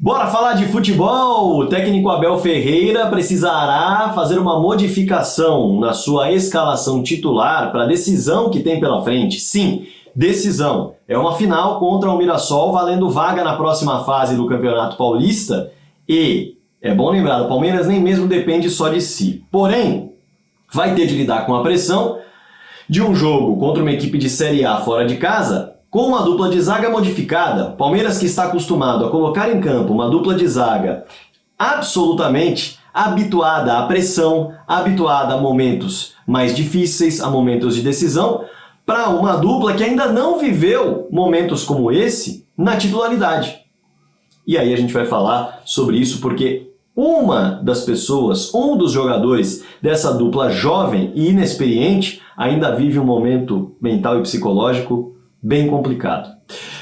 Bora falar de futebol! O técnico Abel Ferreira precisará fazer uma modificação na sua escalação titular para a decisão que tem pela frente. Sim, decisão. É uma final contra o Mirassol, valendo vaga na próxima fase do Campeonato Paulista. E, é bom lembrar, o Palmeiras nem mesmo depende só de si. Porém, vai ter de lidar com a pressão de um jogo contra uma equipe de Série A fora de casa, com uma dupla de zaga modificada. Palmeiras, que está acostumado a colocar em campo uma dupla de zaga absolutamente habituada à pressão, habituada a momentos mais difíceis, a momentos de decisão, para uma dupla que ainda não viveu momentos como esse na titularidade. E aí a gente vai falar sobre isso porque uma das pessoas, um dos jogadores dessa dupla jovem e inexperiente ainda vive um momento mental e psicológico bem complicado.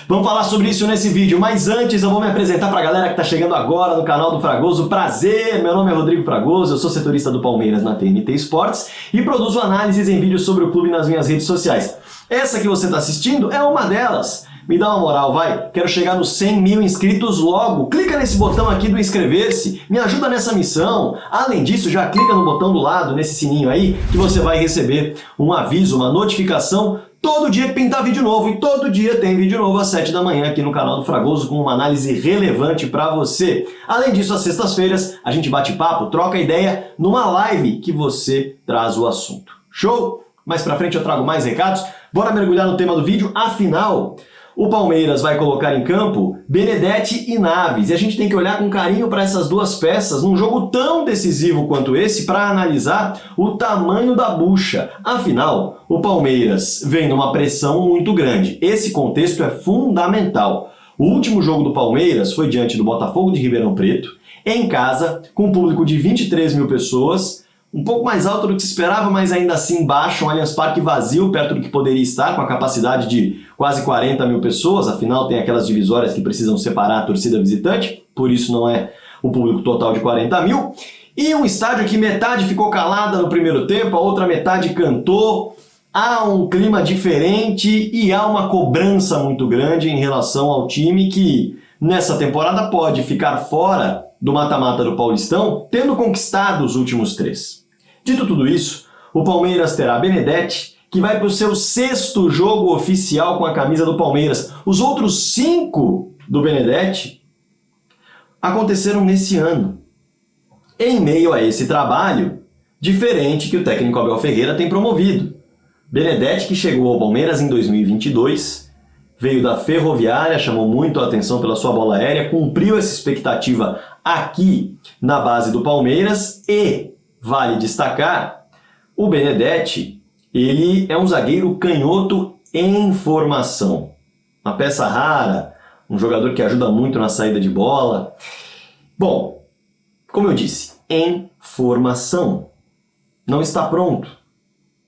Vamos falar sobre isso nesse vídeo, mas antes eu vou me apresentar para a galera que está chegando agora no canal do Fragoso. Prazer, meu nome é Rodrigo Fragoso, eu sou setorista do Palmeiras na TNT Esportes e produzo análises em vídeos sobre o clube nas minhas redes sociais. Essa que você está assistindo é uma delas. Me dá uma moral, vai. Quero chegar nos 100 mil inscritos logo. Clica nesse botão aqui do inscrever-se. Me ajuda nessa missão. Além disso, já clica no botão do lado, nesse sininho aí, que você vai receber um aviso, uma notificação todo dia que pintar vídeo novo. E todo dia tem vídeo novo às 7 da manhã aqui no canal do Fragoso com uma análise relevante para você. Além disso, às sextas-feiras, a gente bate papo, troca ideia numa live que você traz o assunto. Show? Mais pra frente eu trago mais recados. Bora mergulhar no tema do vídeo. Afinal, o Palmeiras vai colocar em campo Benedetti e Naves. E a gente tem que olhar com carinho para essas duas peças num jogo tão decisivo quanto esse para analisar o tamanho da bucha. Afinal, o Palmeiras vem numa pressão muito grande. Esse contexto é fundamental. O último jogo do Palmeiras foi diante do Botafogo de Ribeirão Preto, em casa, com um público de 23 mil pessoas, um pouco mais alto do que se esperava, mas ainda assim baixo, um Allianz Parque vazio, perto do que poderia estar, com a capacidade de quase 40 mil pessoas, afinal tem aquelas divisórias que precisam separar a torcida visitante, por isso não é o público total de 40 mil, e um estádio que metade ficou calada no primeiro tempo, a outra metade cantou, há um clima diferente e há uma cobrança muito grande em relação ao time que nessa temporada pode ficar fora do mata-mata do Paulistão, tendo conquistado os últimos 3. Dito tudo isso, o Palmeiras terá Benedetti, que vai para o seu 6º jogo oficial com a camisa do Palmeiras. Os outros 5 do Benedetti aconteceram nesse ano. Em meio a esse trabalho diferente que o técnico Abel Ferreira tem promovido. Benedetti, que chegou ao Palmeiras em 2022, veio da Ferroviária, chamou muito a atenção pela sua bola aérea, cumpriu essa expectativa aqui na base do Palmeiras e, vale destacar, o Benedetti, ele é um zagueiro canhoto em formação. Uma peça rara, um jogador que ajuda muito na saída de bola. Bom, como eu disse, em formação. Não está pronto.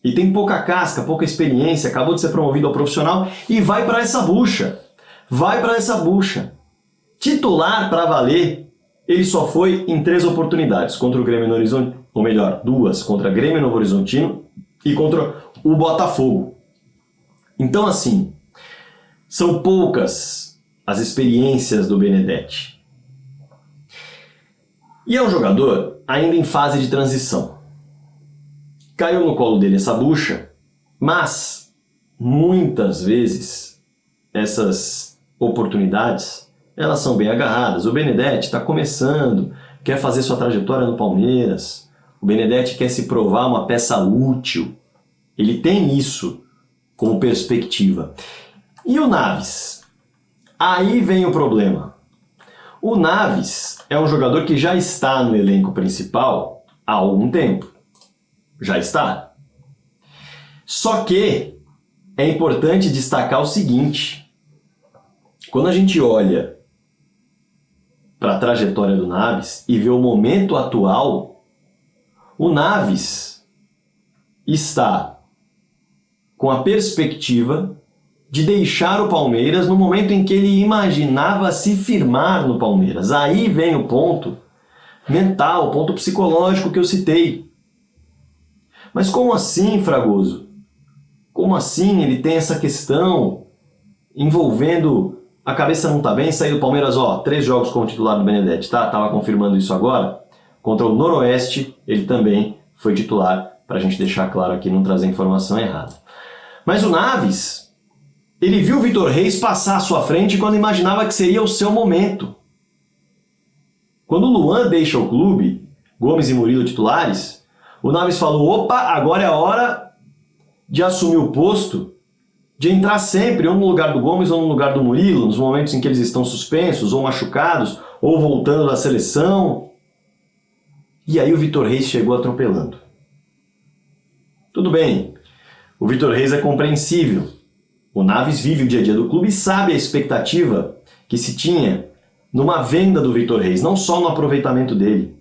E tem pouca casca, pouca experiência, acabou de ser promovido ao profissional e vai para essa bucha. Vai para essa bucha. Titular para valer, ele só foi em 3 oportunidades, contra o Grêmio no Horizonte, ou melhor, 2, contra o Grêmio Novo Horizontino e contra o Botafogo. Então assim, são poucas as experiências do Benedetti. E é um jogador ainda em fase de transição. Caiu no colo dele essa bucha, mas muitas vezes essas oportunidades elas são bem agarradas. O Benedetti está começando, quer fazer sua trajetória no Palmeiras. O Benedetti quer se provar uma peça útil. Ele tem isso como perspectiva. E o Naves? Aí vem o problema. O Naves é um jogador que já está no elenco principal há algum tempo. Já está. Só que é importante destacar o seguinte. Quando a gente olha para a trajetória do Naves e vê o momento atual, o Naves está com a perspectiva de deixar o Palmeiras no momento em que ele imaginava se firmar no Palmeiras. Aí vem o ponto mental, o ponto psicológico que eu citei. Mas como assim, Fragoso? Como assim ele tem essa questão envolvendo a cabeça não tá bem, saiu do Palmeiras, 3 jogos como titular do Benedetti, tá? Tava confirmando isso agora. Contra o Noroeste, ele também foi titular, pra gente deixar claro aqui, não trazer informação errada. Mas o Naves, ele viu o Vitor Reis passar à sua frente quando imaginava que seria o seu momento. Quando o Luan deixa o clube, Gomes e Murilo titulares, o Naves falou, opa, agora é a hora de assumir o posto, de entrar sempre ou no lugar do Gomes ou no lugar do Murilo, nos momentos em que eles estão suspensos, ou machucados, ou voltando da seleção. E aí o Vitor Reis chegou atropelando. Tudo bem, o Vitor Reis é compreensível. O Naves vive o dia a dia do clube e sabe a expectativa que se tinha numa venda do Vitor Reis, não só no aproveitamento dele,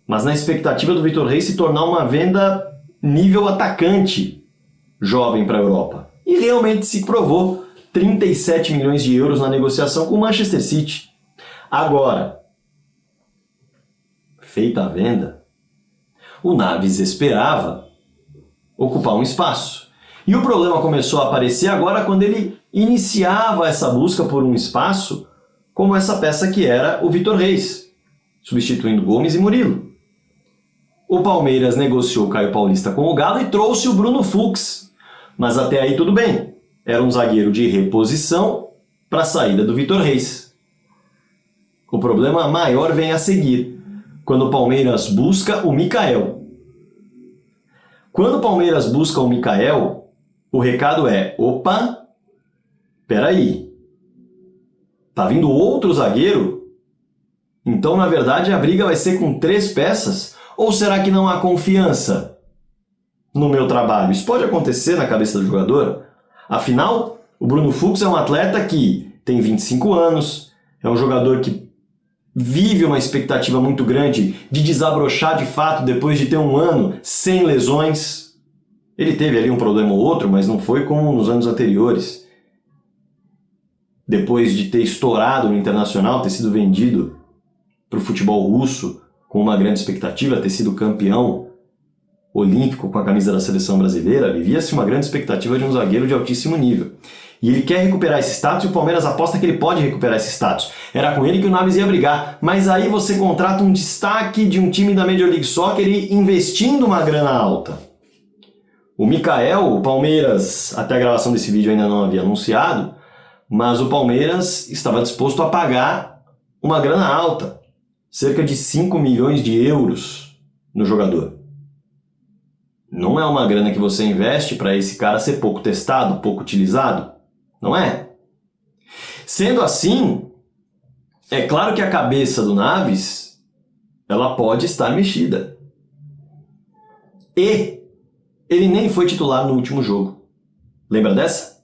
mas na expectativa do Vitor Reis se tornar uma venda nível atacante jovem para a Europa. E realmente se provou, 37 milhões de euros na negociação com o Manchester City. Agora, feita a venda, o Naves esperava ocupar um espaço. E o problema começou a aparecer agora quando ele iniciava essa busca por um espaço, como essa peça que era o Vitor Reis, substituindo Gomes e Murilo. O Palmeiras negociou o Caio Paulista com o Galo e trouxe o Bruno Fux. Mas até aí tudo bem. Era um zagueiro de reposição para a saída do Vitor Reis. O problema maior vem a seguir, quando o Palmeiras busca o Mikael. Quando o Palmeiras busca o Mikael, o recado é, opa, peraí, tá vindo outro zagueiro? Então, na verdade, a briga vai ser com 3 peças? Ou será que não há confiança no meu trabalho? Isso pode acontecer na cabeça do jogador. Afinal, o Bruno Fux é um atleta que tem 25 anos, é um jogador que vive uma expectativa muito grande de desabrochar de fato depois de ter um ano sem lesões. Ele teve ali um problema ou outro, mas não foi como nos anos anteriores. Depois de ter estourado no Internacional, ter sido vendido para o futebol russo com uma grande expectativa, ter sido campeão olímpico com a camisa da seleção brasileira, vivia-se uma grande expectativa de um zagueiro de altíssimo nível. E ele quer recuperar esse status e o Palmeiras aposta que ele pode recuperar esse status. Era com ele que o Naves ia brigar, mas aí você contrata um destaque de um time da Major League Soccer e investindo uma grana alta. O Mikael, o Palmeiras, até a gravação desse vídeo ainda não havia anunciado, mas o Palmeiras estava disposto a pagar uma grana alta, cerca de 5 milhões de euros no jogador. Não é uma grana que você investe para esse cara ser pouco testado, pouco utilizado, não é? Sendo assim, é claro que a cabeça do Naves, ela pode estar mexida. E ele nem foi titular no último jogo. Lembra dessa?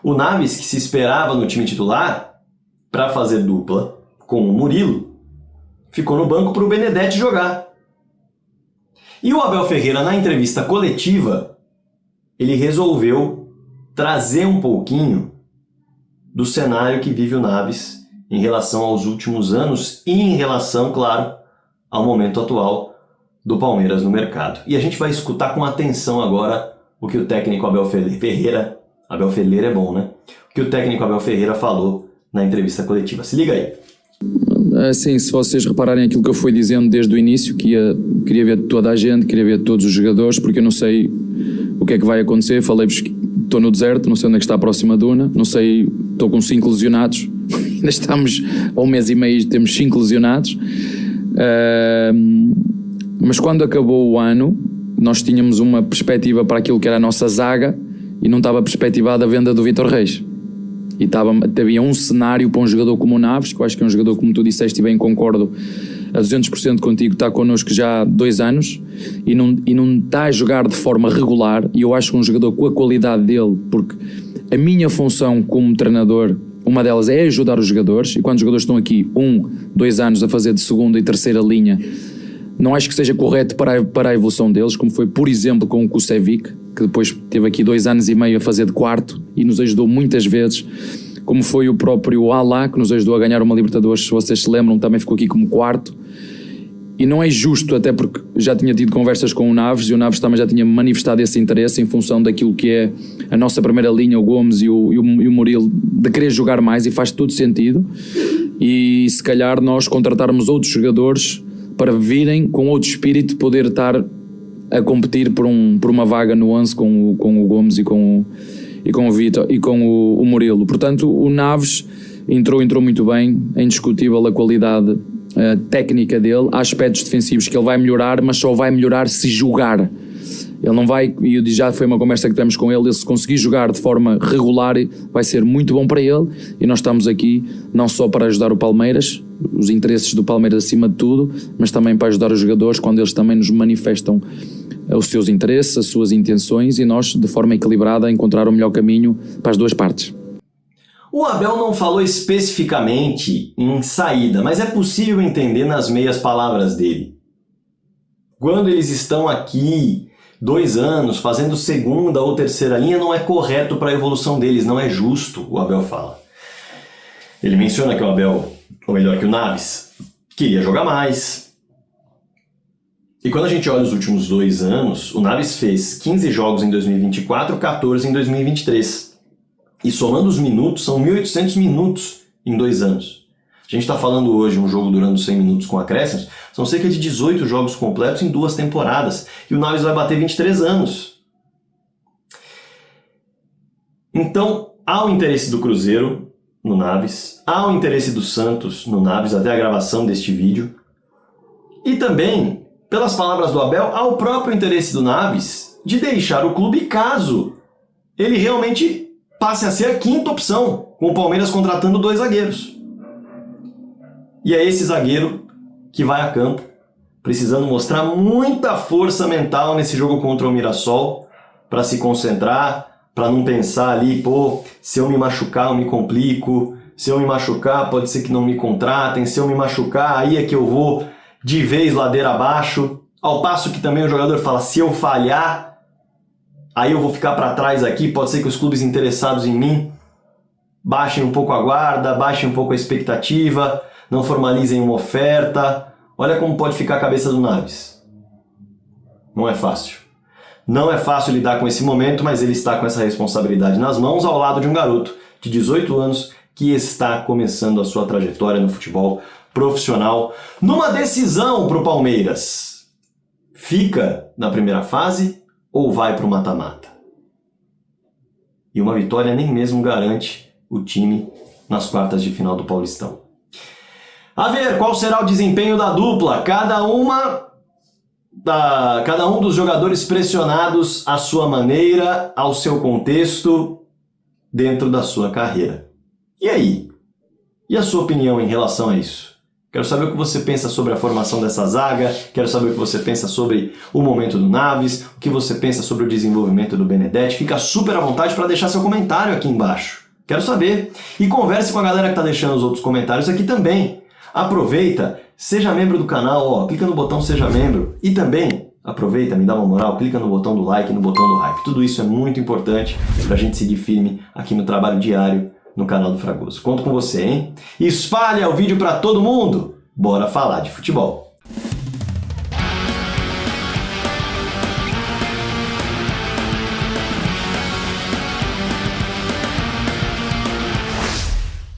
O Naves, que se esperava no time titular para fazer dupla com o Murilo, ficou no banco para o Benedetti jogar. E o Abel Ferreira, na entrevista coletiva, ele resolveu trazer um pouquinho do cenário que vive o Naves em relação aos últimos anos e em relação, claro, ao momento atual do Palmeiras no mercado. E a gente vai escutar com atenção agora o que o técnico Abel Ferreira é bom, né? O que o técnico Abel Ferreira falou na entrevista coletiva. Se liga aí. Sim, se vocês repararem aquilo que eu fui dizendo desde o início, que queria ver toda a gente, queria ver todos os jogadores, porque eu não sei o que é que vai acontecer. Falei-vos que estou no deserto, não sei onde é que está a próxima duna, não sei, estou com 5 lesionados, ainda estamos a 1 mês e meio, temos 5 lesionados, mas quando acabou o ano, nós tínhamos uma perspectiva para aquilo que era a nossa zaga e não estava perspectivada a venda do Vitor Reis. E havia um cenário para um jogador como o Naves, que eu acho que é um jogador, como tu disseste e bem concordo a 200% contigo, está connosco já há 2 anos e não está a jogar de forma regular, e eu acho que um jogador com a qualidade dele, porque a minha função como treinador, uma delas é ajudar os jogadores, e quando os jogadores estão aqui 2 anos a fazer de segunda e terceira linha, não acho que seja correto para a evolução deles, como foi, por exemplo, com o Kusevic, que depois teve aqui 2 anos e meio a fazer de quarto e nos ajudou muitas vezes, como foi o próprio Alá, que nos ajudou a ganhar uma Libertadores, se vocês se lembram, também ficou aqui como quarto, E não é justo, até porque já tinha tido conversas com o Naves e o Naves também já tinha manifestado esse interesse em função daquilo que é a nossa primeira linha, o Gomes e o Murilo, de querer jogar mais, e faz todo sentido. E se calhar nós contratarmos outros jogadores para virem com outro espírito, poder estar a competir por uma vaga no 11 com o Gomes e com o Vitor e com o Murilo. Portanto, o Naves entrou muito bem, é indiscutível a qualidade técnica dele. Há aspectos defensivos que ele vai melhorar, mas só vai melhorar se jogar. Ele não vai, e já foi uma conversa que tivemos com ele, se conseguir jogar de forma regular vai ser muito bom para ele, e nós estamos aqui não só para ajudar o Palmeiras, os interesses do Palmeiras acima de tudo, mas também para ajudar os jogadores quando eles também nos manifestam os seus interesses, as suas intenções, e nós de forma equilibrada encontrar o melhor caminho para as duas partes. O Abel não falou especificamente em saída, mas é possível entender nas meias palavras dele. Quando eles estão aqui 2 anos fazendo segunda ou terceira linha, não é correto para a evolução deles, não é justo, o Abel fala. Ele menciona que o Abel, ou melhor, que o Naves, queria jogar mais. E quando a gente olha os últimos 2 anos, o Naves fez 15 jogos em 2024, 14 em 2023. E somando os minutos, são 1.800 minutos em 2 anos. A gente está falando hoje um jogo durando 100 minutos com acréscimos, são cerca de 18 jogos completos em 2 temporadas. E o Naves vai bater 23 anos. Então, há o interesse do Cruzeiro no Naves, há o interesse do Santos no Naves, até a gravação deste vídeo. E também, pelas palavras do Abel, há o próprio interesse do Naves de deixar o clube caso ele realmente passe a ser a 5ª opção, com o Palmeiras contratando 2 zagueiros. E é esse zagueiro que vai a campo, precisando mostrar muita força mental nesse jogo contra o Mirassol, para se concentrar, para não pensar ali, se eu me machucar eu me complico, se eu me machucar pode ser que não me contratem, se eu me machucar aí é que eu vou de vez ladeira abaixo. Ao passo que também o jogador fala, se eu falhar, aí eu vou ficar para trás aqui, pode ser que os clubes interessados em mim baixem um pouco a guarda, baixem um pouco a expectativa, não formalizem uma oferta. Olha como pode ficar a cabeça do Naves. Não é fácil. Não é fácil lidar com esse momento, mas ele está com essa responsabilidade nas mãos ao lado de um garoto de 18 anos que está começando a sua trajetória no futebol profissional. Numa decisão para o Palmeiras, fica na primeira fase ou vai para o mata-mata? E uma vitória nem mesmo garante o time nas quartas de final do Paulistão. A ver qual será o desempenho da dupla, cada um dos jogadores pressionados à sua maneira, ao seu contexto, dentro da sua carreira. E aí? E a sua opinião em relação a isso? Quero saber o que você pensa sobre a formação dessa zaga, quero saber o que você pensa sobre o momento do Naves, o que você pensa sobre o desenvolvimento do Benedetti. Fica super à vontade para deixar seu comentário aqui embaixo. Quero saber. E converse com a galera que está deixando os outros comentários aqui também. Aproveita, seja membro do canal, clica no botão Seja Membro. E também, aproveita, me dá uma moral, clica no botão do like e no botão do hype. Tudo isso é muito importante para a gente seguir firme aqui no trabalho diário no canal do Fragoso. Conto com você, hein? Espalha o vídeo para todo mundo. Bora falar de futebol.